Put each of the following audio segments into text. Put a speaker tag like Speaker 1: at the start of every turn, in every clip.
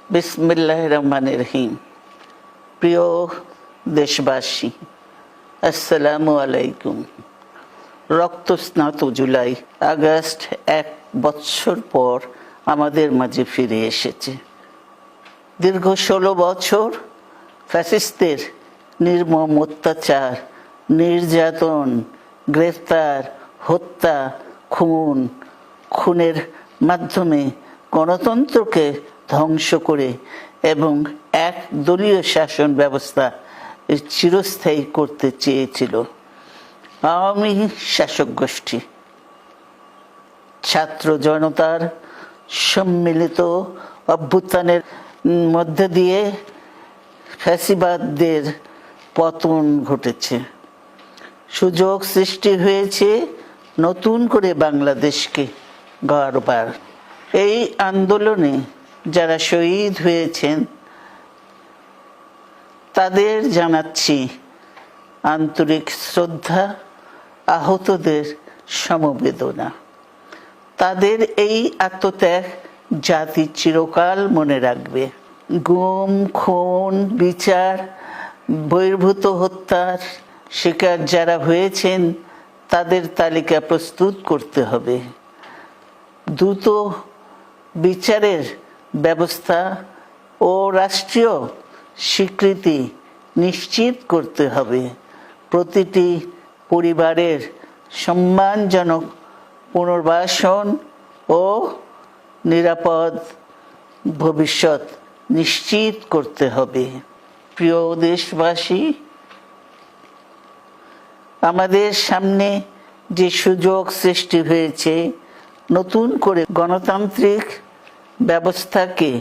Speaker 1: বিসমিল্লাহির রহমানির রহিম। প্রিয় দেশবাসী, আসসালামু আলাইকুম। রক্তস্নাত জুলাই আগস্ট 1 বছর পর আমাদের মাঝে ফিরে এসেছে। দীর্ঘ 16 বছর ফ্যাসিস্টদের নির্মম অত্যাচার, নির্যাতন, গ্রেফতার, হত্যা, খুনের মাধ্যমে গণতন্ত্রকে ধ্বংস করে এবং একদলীয় শাসন ব্যবস্থা চিরস্থায়ী করতে চেয়েছিল আওয়ামী শাসক গোষ্ঠী। ছাত্র জনতার সম্মিলিত অভ্যুত্থানের মধ্যে দিয়ে ফ্যাসিবাদদের পতন ঘটেছে। সুযোগ সৃষ্টি হয়েছে নতুন করে বাংলাদেশকে গড়বার। এই আন্দোলনে যারা শহীদ হয়েছেন তাদের জানাচ্ছি আন্তরিক শ্রদ্ধা, আহতদের সমবেদনা। তাদের এই আত্মত্যাগ জাতি চিরকাল মনে রাখবে। গুম, খুন, বিচার, বহির্ভূত হত্যার শিকার যারা হয়েছেন তাদের তালিকা প্রস্তুত করতে হবে। দ্রুত বিচারের ব্যবস্থা ও রাষ্ট্রীয় স্বীকৃতি নিশ্চিত করতে হবে। প্রতিটি পরিবারের সম্মানজনক পুনর্বাসন ও নিরাপদ ভবিষ্যৎ নিশ্চিত করতে হবে। প্রিয় দেশবাসী, আমাদের সামনে যে সুযোগ সৃষ্টি হয়েছে নতুন করে গণতান্ত্রিক ব্যবস্থাকে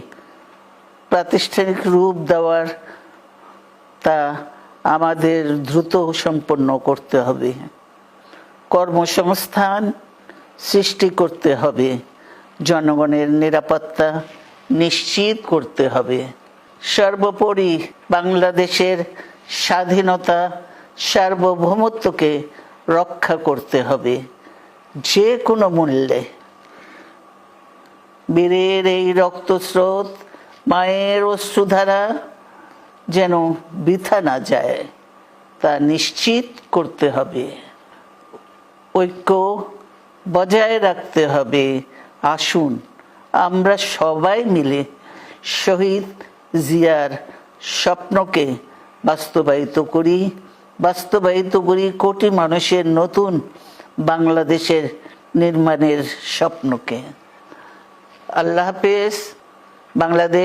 Speaker 1: প্রাতিষ্ঠানিক রূপ দেওয়ার, তা আমাদের দ্রুত সম্পন্ন করতে হবে। কর্মসংস্থান সৃষ্টি করতে হবে, জনগণের নিরাপত্তা নিশ্চিত করতে হবে। সর্বোপরি বাংলাদেশের স্বাধীনতা, সার্বভৌমত্বকে রক্ষা করতে হবে যে কোনো মূল্যে। বীরের এই রক্তস্রোত, মায়ের অশ্রুধারা যেন বৃথা না যায় তা নিশ্চিত করতে হবে। ঐক্য বজায় রাখতে হবে। আসুন আমরা সবাই মিলে শহীদ জিয়ার স্বপ্নকে বাস্তবায়িত করি কোটি মানুষের নতুন বাংলাদেশের নির্মাণের স্বপ্নকে। আল্লাহ হাফেজ। বাংলাদেশ